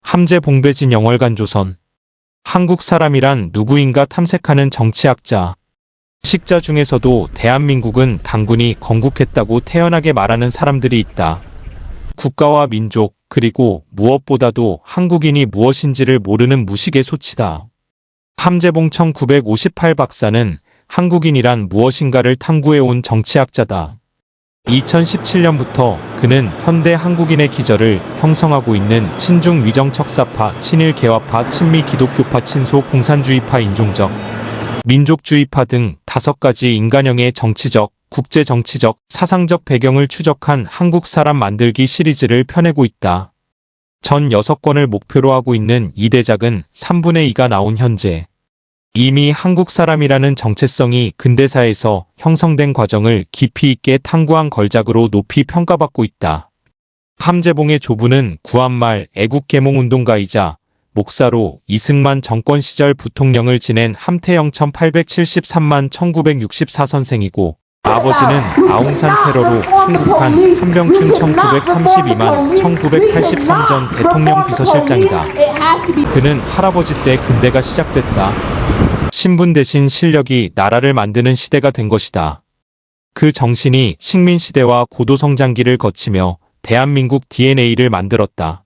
함재 봉배진 영월간 조선. 한국 사람이란 누구인가 탐색하는 정치학자. 식자 중에서도 대한민국은 단군이 건국했다고 태연하게 말하는 사람들이 있다. 국가와 민족, 그리고 무엇보다도 한국인이 무엇인지를 모르는 무식의 소치다. 함재봉 1958 박사는 한국인이란 무엇인가를 탐구해온 정치학자다. 2017년부터 그는 현대 한국인의 기저를 형성하고 있는 친중 위정척사파, 친일 개화파, 친미 기독교파, 친소 공산주의파, 인종적, 민족주의파 등 5가지 인간형의 정치적, 국제정치적, 사상적 배경을 추적한 한국 사람 만들기 시리즈를 펴내고 있다. 전 6권을 목표로 하고 있는 이 대작은 3분의 2가 나온 현재 이미 한국 사람이라는 정체성이 근대사에서 형성된 과정을 깊이 있게 탐구한 걸작으로 높이 평가받고 있다. 함재봉의 조부는 구한말 애국계몽운동가이자 목사로 이승만 정권 시절 부통령을 지낸 함태영 1873만 1964선생이고 아버지는 아웅산 테러로 순국한 한병춘 1932만 1983전 대통령 비서실장이다. 그는 할아버지 때 근대가 시작됐다. 신분 대신 실력이 나라를 만드는 시대가 된 것이다. 그 정신이 식민시대와 고도성장기를 거치며 대한민국 DNA를 만들었다.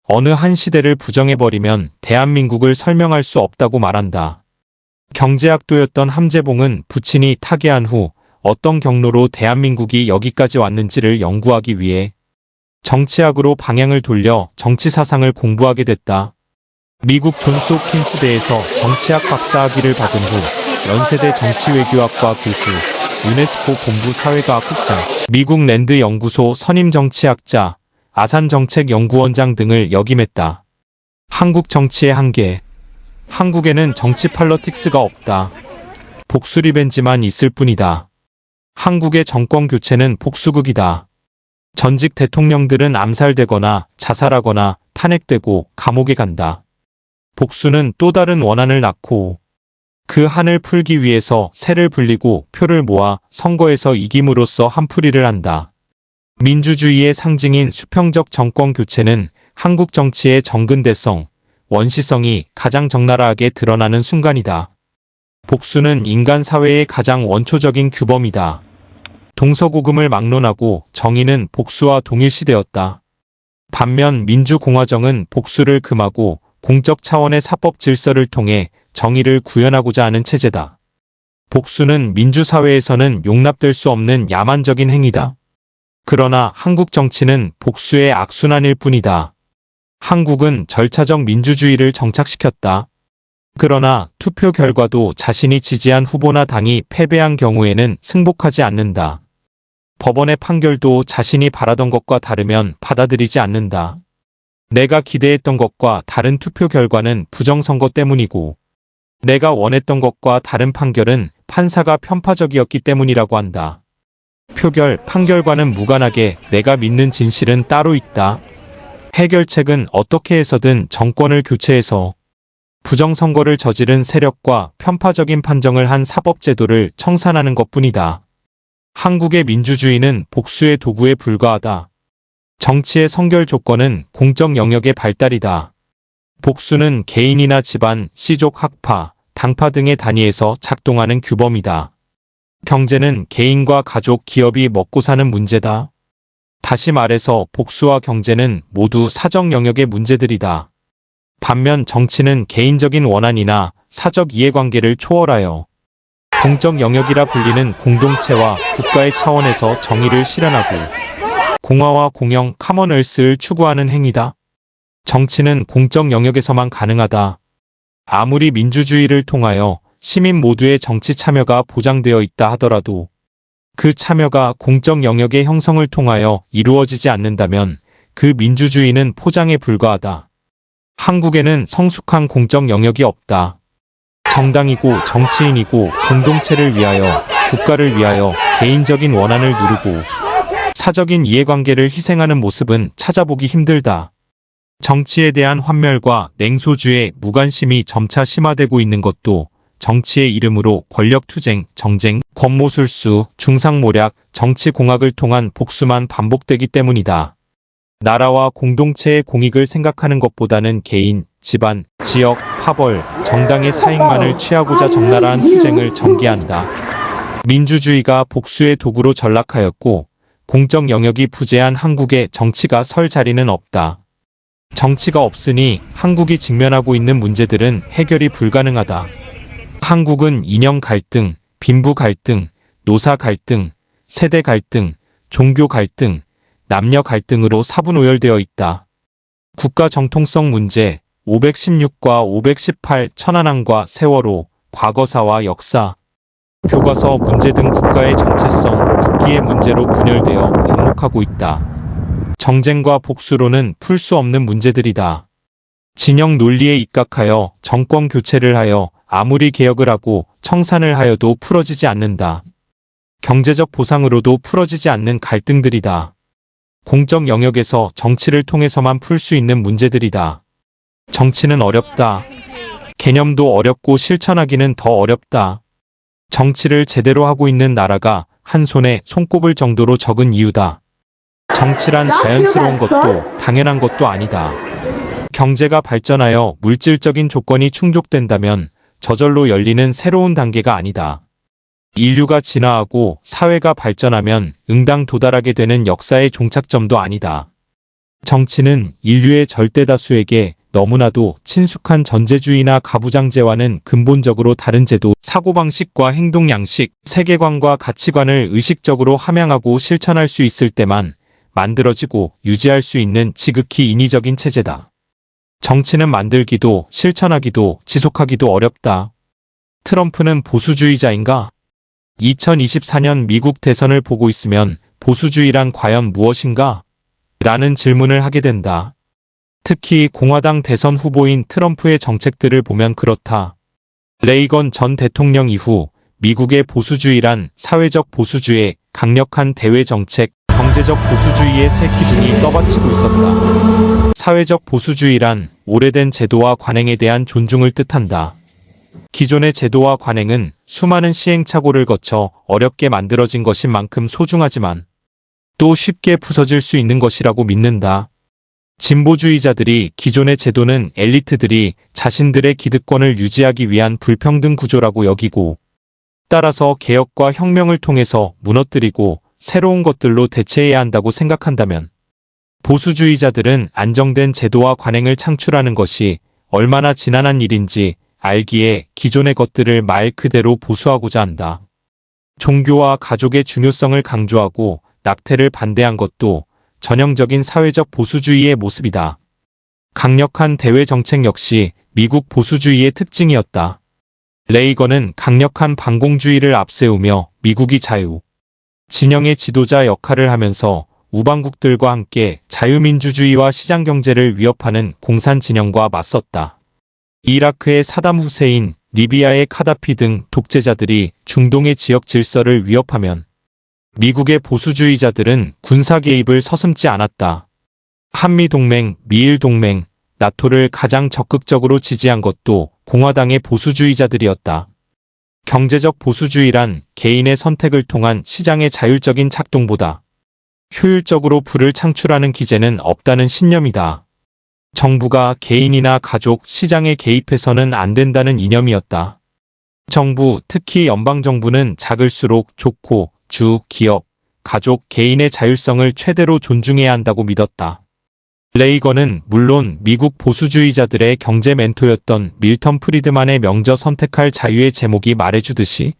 어느 한 시대를 부정해버리면 대한민국을 설명할 수 없다고 말한다. 경제학도였던 함재봉은 부친이 타계한 후 어떤 경로로 대한민국이 여기까지 왔는지를 연구하기 위해 정치학으로 방향을 돌려 정치사상을 공부하게 됐다. 미국 존스 홉킨스대에서 정치학 박사학위를 받은 후 연세대 정치외교학과 교수, 유네스코 본부 사회과학국장, 미국 랜드 연구소 선임 정치학자, 아산정책연구원장 등을 역임했다. 한국 정치의 한계. 한국에는 정치 팔러틱스가 없다. 복수 리벤지만 있을 뿐이다. 한국의 정권 교체는 복수극이다. 전직 대통령들은 암살되거나 자살하거나 탄핵되고 감옥에 간다. 복수는 또 다른 원한을 낳고 그 한을 풀기 위해서 새를 불리고 표를 모아 선거에서 이김으로써 한풀이를 한다. 민주주의의 상징인 수평적 정권 교체는 한국 정치의 정근대성, 원시성이 가장 적나라하게 드러나는 순간이다. 복수는 인간 사회의 가장 원초적인 규범이다. 동서고금을 막론하고 정의는 복수와 동일시되었다. 반면 민주공화정은 복수를 금하고 공적 차원의 사법 질서를 통해 정의를 구현하고자 하는 체제다. 복수는 민주사회에서는 용납될 수 없는 야만적인 행위다. 그러나 한국 정치는 복수의 악순환일 뿐이다. 한국은 절차적 민주주의를 정착시켰다. 그러나 투표 결과도 자신이 지지한 후보나 당이 패배한 경우에는 승복하지 않는다. 법원의 판결도 자신이 바라던 것과 다르면 받아들이지 않는다. 내가 기대했던 것과 다른 투표 결과는 부정선거 때문이고 내가 원했던 것과 다른 판결은 판사가 편파적이었기 때문이라고 한다. 표결, 판결과는 무관하게 내가 믿는 진실은 따로 있다. 해결책은 어떻게 해서든 정권을 교체해서 부정선거를 저지른 세력과 편파적인 판정을 한 사법제도를 청산하는 것뿐이다. 한국의 민주주의는 복수의 도구에 불과하다. 정치의 선결 조건은 공적 영역의 발달이다. 복수는 개인이나 집안, 씨족, 학파, 당파 등의 단위에서 작동하는 규범이다. 경제는 개인과 가족, 기업이 먹고 사는 문제다. 다시 말해서 복수와 경제는 모두 사적 영역의 문제들이다. 반면 정치는 개인적인 원한이나 사적 이해관계를 초월하여 공적 영역이라 불리는 공동체와 국가의 차원에서 정의를 실현하고 공화와 공영, 카먼웰스를 추구하는 행위다. 정치는 공적 영역에서만 가능하다. 아무리 민주주의를 통하여 시민 모두의 정치 참여가 보장되어 있다 하더라도 그 참여가 공적 영역의 형성을 통하여 이루어지지 않는다면 그 민주주의는 포장에 불과하다. 한국에는 성숙한 공적 영역이 없다. 정당이고 정치인이고 공동체를 위하여, 국가를 위하여 개인적인 원한을 누르고 사적인 이해관계를 희생하는 모습은 찾아보기 힘들다. 정치에 대한 환멸과 냉소주의, 무관심이 점차 심화되고 있는 것도 정치의 이름으로 권력투쟁, 정쟁, 권모술수, 중상모략, 정치공학을 통한 복수만 반복되기 때문이다. 나라와 공동체의 공익을 생각하는 것보다는 개인, 집안, 지역, 파벌, 정당의 사익만을 취하고자 적나라한 투쟁을 전개한다. 민주주의가 복수의 도구로 전락하였고 공적 영역이 부재한 한국의 정치가 설 자리는 없다. 정치가 없으니 한국이 직면하고 있는 문제들은 해결이 불가능하다. 한국은 이념 갈등, 빈부 갈등, 노사 갈등, 세대 갈등, 종교 갈등, 남녀 갈등으로 사분오열되어 있다. 국가 정통성 문제 516과 518 천안함과 세월호, 과거사와 역사, 교과서 문제 등 국가의 정체성, 국기의 문제로 분열되어 반복하고 있다. 정쟁과 복수로는 풀 수 없는 문제들이다. 진영 논리에 입각하여 정권 교체를 하여 아무리 개혁을 하고 청산을 하여도 풀어지지 않는다. 경제적 보상으로도 풀어지지 않는 갈등들이다. 공적 영역에서 정치를 통해서만 풀 수 있는 문제들이다. 정치는 어렵다. 개념도 어렵고 실천하기는 더 어렵다. 정치를 제대로 하고 있는 나라가 한 손에 손꼽을 정도로 적은 이유다. 정치란 자연스러운 것도 당연한 것도 아니다. 경제가 발전하여 물질적인 조건이 충족된다면 저절로 열리는 새로운 단계가 아니다. 인류가 진화하고 사회가 발전하면 응당 도달하게 되는 역사의 종착점도 아니다. 정치는 인류의 절대 다수에게 너무나도 친숙한 전제주의나 가부장제와는 근본적으로 다른 제도, 사고방식과 행동 양식, 세계관과 가치관을 의식적으로 함양하고 실천할 수 있을 때만 만들어지고 유지할 수 있는 지극히 인위적인 체제다. 정치는 만들기도 실천하기도 지속하기도 어렵다. 트럼프는 보수주의자인가? 2024년 미국 대선을 보고 있으면 보수주의란 과연 무엇인가? 라는 질문을 하게 된다. 특히 공화당 대선 후보인 트럼프의 정책들을 보면 그렇다. 레이건 전 대통령 이후 미국의 보수주의란 사회적 보수주의, 강력한 대외 정책, 경제적 보수주의의 새 기둥이 떠받치고 있었다. 사회적 보수주의란 오래된 제도와 관행에 대한 존중을 뜻한다. 기존의 제도와 관행은 수많은 시행착오를 거쳐 어렵게 만들어진 것인 만큼 소중하지만 또 쉽게 부서질 수 있는 것이라고 믿는다. 진보주의자들이 기존의 제도는 엘리트들이 자신들의 기득권을 유지하기 위한 불평등 구조라고 여기고 따라서 개혁과 혁명을 통해서 무너뜨리고 새로운 것들로 대체해야 한다고 생각한다면 보수주의자들은 안정된 제도와 관행을 창출하는 것이 얼마나 지난한 일인지 알기에 기존의 것들을 말 그대로 보수하고자 한다. 종교와 가족의 중요성을 강조하고 낙태를 반대한 것도 전형적인 사회적 보수주의의 모습이다. 강력한 대외 정책 역시 미국 보수주의의 특징이었다. 레이건은 강력한 반공주의를 앞세우며 미국이 자유, 진영의 지도자 역할을 하면서 우방국들과 함께 자유민주주의와 시장경제를 위협하는 공산 진영과 맞섰다. 이라크의 사담 후세인, 리비아의 카다피 등 독재자들이 중동의 지역 질서를 위협하면 미국의 보수주의자들은 군사 개입을 서슴지 않았다. 한미동맹, 미일동맹, 나토를 가장 적극적으로 지지한 것도 공화당의 보수주의자들이었다. 경제적 보수주의란 개인의 선택을 통한 시장의 자율적인 작동보다 효율적으로 부를 창출하는 기제는 없다는 신념이다. 정부가 개인이나 가족, 시장에 개입해서는 안 된다는 이념이었다. 정부, 특히 연방정부는 작을수록 좋고 주, 기업, 가족, 개인의 자율성을 최대로 존중해야 한다고 믿었다. 레이건은 물론 미국 보수주의자들의 경제 멘토였던 밀턴 프리드만의 명저 선택할 자유의 제목이 말해주듯이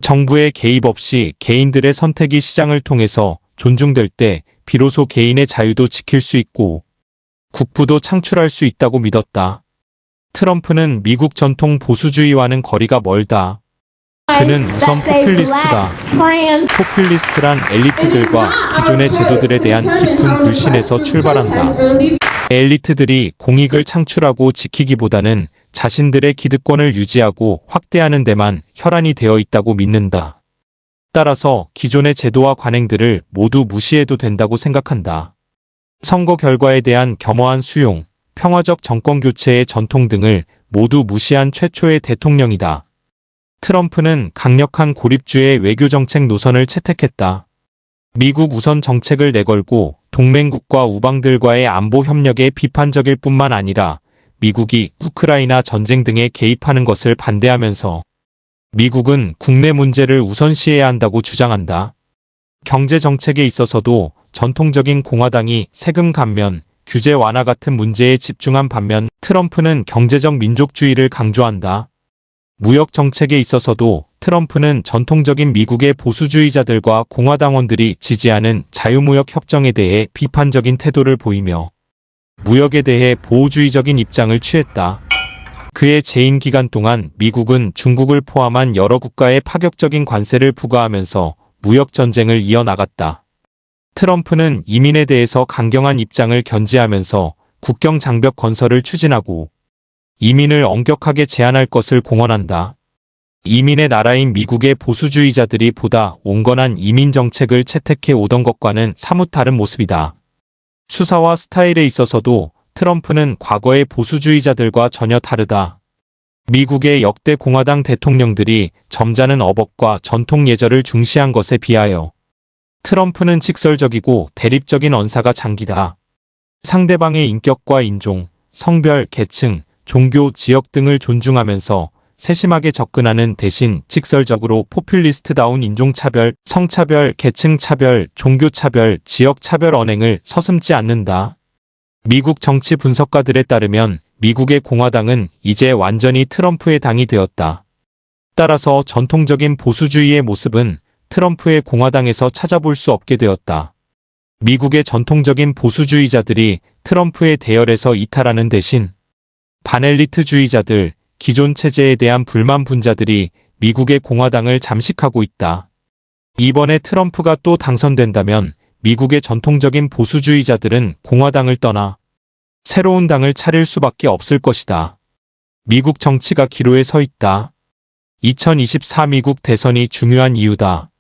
정부의 개입 없이 개인들의 선택이 시장을 통해서 존중될 때 비로소 개인의 자유도 지킬 수 있고 국부도 창출할 수 있다고 믿었다. 트럼프는 미국 전통 보수주의와는 거리가 멀다. 그는 우선 포퓰리스트다. 포퓰리스트란 엘리트들과 기존의 제도들에 대한 깊은 불신에서 출발한다. 엘리트들이 공익을 창출하고 지키기보다는 자신들의 기득권을 유지하고 확대하는 데만 혈안이 되어 있다고 믿는다. 따라서 기존의 제도와 관행들을 모두 무시해도 된다고 생각한다. 선거 결과에 대한 겸허한 수용, 평화적 정권 교체의 전통 등을 모두 무시한 최초의 대통령이다. 트럼프는 강력한 고립주의 외교정책 노선을 채택했다. 미국 우선 정책을 내걸고 동맹국과 우방들과의 안보 협력에 비판적일 뿐만 아니라 미국이 우크라이나 전쟁 등에 개입하는 것을 반대하면서 미국은 국내 문제를 우선시해야 한다고 주장한다. 경제 정책에 있어서도 전통적인 공화당이 세금 감면, 규제 완화 같은 문제에 집중한 반면 트럼프는 경제적 민족주의를 강조한다. 무역 정책에 있어서도 트럼프는 전통적인 미국의 보수주의자들과 공화당원들이 지지하는 자유무역 협정에 대해 비판적인 태도를 보이며 무역에 대해 보호주의적인 입장을 취했다. 그의 재임 기간 동안 미국은 중국을 포함한 여러 국가에 파격적인 관세를 부과하면서 무역 전쟁을 이어나갔다. 트럼프는 이민에 대해서 강경한 입장을 견지하면서 국경 장벽 건설을 추진하고 이민을 엄격하게 제한할 것을 공언한다. 이민의 나라인 미국의 보수주의자들이 보다 온건한 이민 정책을 채택해 오던 것과는 사뭇 다른 모습이다. 수사와 스타일에 있어서도 트럼프는 과거의 보수주의자들과 전혀 다르다. 미국의 역대 공화당 대통령들이 점잖은 어법과 전통 예절을 중시한 것에 비하여 트럼프는 직설적이고 대립적인 언사가 장기다. 상대방의 인격과 인종, 성별, 계층, 종교, 지역 등을 존중하면서 세심하게 접근하는 대신 직설적으로 포퓰리스트다운 인종차별, 성차별, 계층차별, 종교차별, 지역차별 언행을 서슴지 않는다. 미국 정치 분석가들에 따르면 미국의 공화당은 이제 완전히 트럼프의 당이 되었다. 따라서 전통적인 보수주의의 모습은 트럼프의 공화당에서 찾아볼 수 없게 되었다. 미국의 전통적인 보수주의자들이 트럼프의 대열에서 이탈하는 대신 반엘리트주의자들, 기존 체제에 대한 불만 분자들이 미국의 공화당을 잠식하고 있다. 이번에 트럼프가 또 당선된다면 미국의 전통적인 보수주의자들은 공화당을 떠나 새로운 당을 차릴 수밖에 없을 것이다. 미국 정치가 기로에 서 있다. 2024 미국 대선이 중요한 이유다.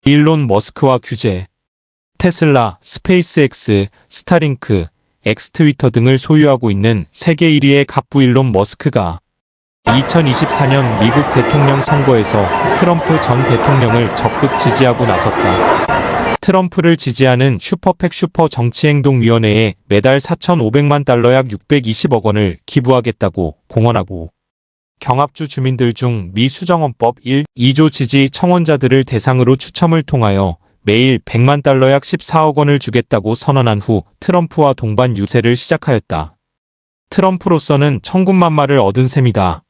일론 머스크와 규제. 테슬라, 스페이스X, 스타링크, 엑스트위터 등을 소유하고 있는 세계 1위의 갑부 일론 머스크가 2024년 미국 대통령 선거에서 트럼프 전 대통령을 적극 지지하고 나섰다. 트럼프를 지지하는 슈퍼팩 슈퍼정치행동위원회에 매달 4,500만 달러 약 620억 원을 기부하겠다고 공언하고 경합주 주민들 중 미 수정헌법 1, 2조 지지 청원자들을 대상으로 추첨을 통하여 매일 100만 달러 약 14억 원을 주겠다고 선언한 후 트럼프와 동반 유세를 시작하였다. 트럼프로서는 천군만마를 얻은 셈이다.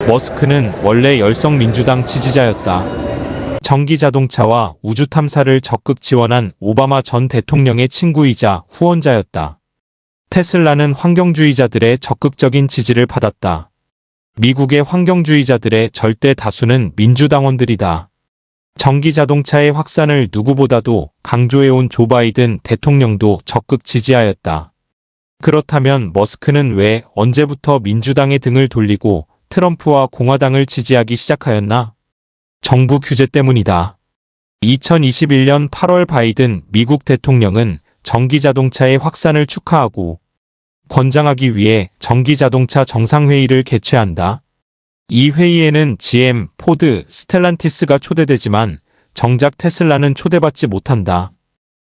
머스크는 원래 열성민주당 지지자였다. 전기자동차와 우주탐사를 적극 지원한 오바마 전 대통령의 친구이자 후원자였다. 테슬라는 환경주의자들의 적극적인 지지를 받았다. 미국의 환경주의자들의 절대 다수는 민주당원들이다. 전기자동차의 확산을 누구보다도 강조해온 조 바이든 대통령도 적극 지지하였다. 그렇다면 머스크는 왜 언제부터 민주당의 등을 돌리고 트럼프와 공화당을 지지하기 시작하였나? 정부 규제 때문이다. 2021년 8월 바이든 미국 대통령은 전기자동차의 확산을 축하하고 권장하기 위해 전기자동차 정상회의를 개최한다. 이 회의에는 GM, 포드, 스텔란티스가 초대되지만 정작 테슬라는 초대받지 못한다.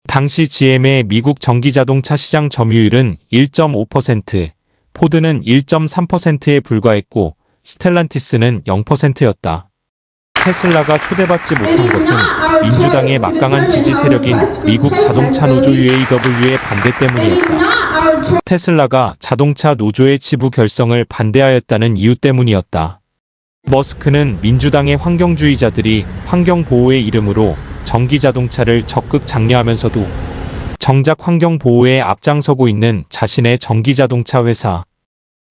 당시 GM의 미국 전기자동차 시장 점유율은 1.5%, 포드는 1.3%에 불과했고 스텔란티스는 0%였다. 테슬라가 초대받지 못한 것은 민주당의 막강한 지지 세력인 미국 자동차 노조 UAW의 반대 때문이었다. 테슬라가 자동차 노조의 지부 결성을 반대하였다는 이유 때문이었다. 머스크는 민주당의 환경주의자들이 환경보호의 이름으로 전기자동차를 적극 장려하면서도 정작 환경보호에 앞장서고 있는 자신의 전기자동차 회사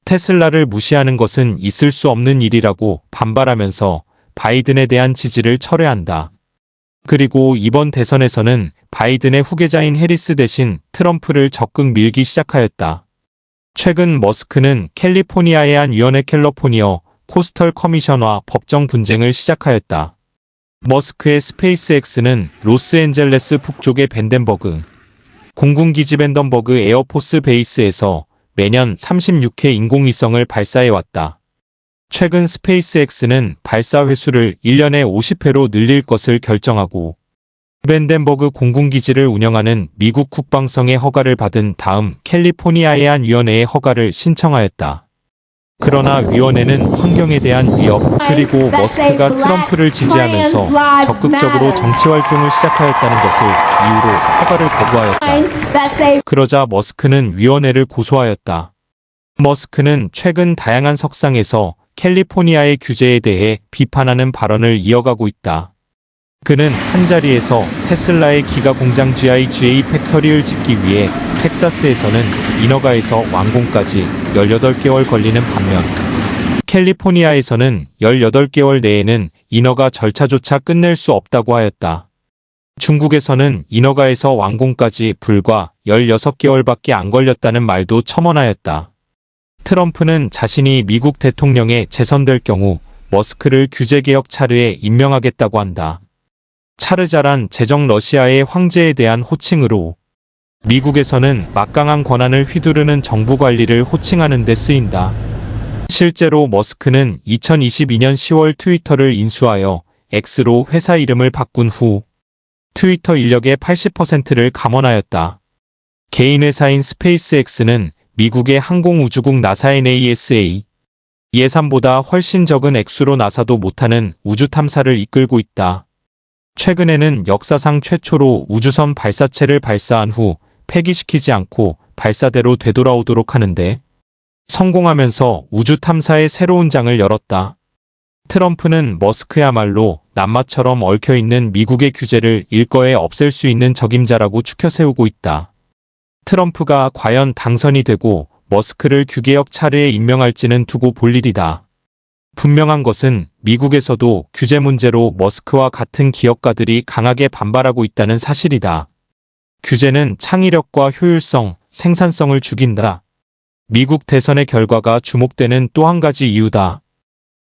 테슬라를 무시하는 것은 있을 수 없는 일이라고 반발하면서 바이든에 대한 지지를 철회한다. 그리고 이번 대선에서는 바이든의 후계자인 해리스 대신 트럼프를 적극 밀기 시작하였다. 최근 머스크는 캘리포니아의 한 위원회 캘리포니아 코스털 커미션과 법정 분쟁을 시작하였다. 머스크의 스페이스X는 로스앤젤레스 북쪽의 벤덴버그 공군기지 벤덴버그 에어포스 베이스에서 매년 36회 인공위성을 발사해왔다. 최근 스페이스X는 발사 횟수를 1년에 50회로 늘릴 것을 결정하고 밴덴버그 공군기지를 운영하는 미국 국방성의 허가를 받은 다음 캘리포니아의 한 위원회에 허가를 신청하였다. 그러나 위원회는 환경에 대한 위협, 그리고 머스크가 트럼프를 지지하면서 적극적으로 정치활동을 시작하였다는 것을 이유로 허가를 거부하였다. 그러자 머스크는 위원회를 고소하였다. 머스크는 최근 다양한 석상에서 캘리포니아의 규제에 대해 비판하는 발언을 이어가고 있다. 그는 한자리에서 테슬라의 기가 공장 GIGA 팩터리를 짓기 위해 텍사스에서는 인허가에서 완공까지 18개월 걸리는 반면 캘리포니아에서는 18개월 내에는 인허가 절차조차 끝낼 수 없다고 하였다. 중국에서는 인허가에서 완공까지 불과 16개월밖에 안 걸렸다는 말도 첨언하였다. 트럼프는 자신이 미국 대통령에 재선될 경우 머스크를 규제개혁 차르에 임명하겠다고 한다. 차르자란 제정 러시아의 황제에 대한 호칭으로 미국에서는 막강한 권한을 휘두르는 정부 관리를 호칭하는 데 쓰인다. 실제로 머스크는 2022년 10월 트위터를 인수하여 X로 회사 이름을 바꾼 후 트위터 인력의 80%를 감원하였다. 개인 회사인 스페이스X는 미국의 항공우주국 나사의 NASA 예산보다 훨씬 적은 액수로 나사도 못하는 우주 탐사를 이끌고 있다. 최근에는 역사상 최초로 우주선 발사체를 발사한 후 폐기시키지 않고 발사대로 되돌아오도록 하는데 성공하면서 우주 탐사의 새로운 장을 열었다. 트럼프는 머스크야말로 낱마처럼 얽혀있는 미국의 규제를 일거에 없앨 수 있는 적임자라고 추켜 세우고 있다. 트럼프가 과연 당선이 되고 머스크를 규개혁 차르에 임명할지는 두고 볼 일이다. 분명한 것은 미국에서도 규제 문제로 머스크와 같은 기업가들이 강하게 반발하고 있다는 사실이다. 규제는 창의력과 효율성, 생산성을 죽인다. 미국 대선의 결과가 주목되는 또 한 가지 이유다.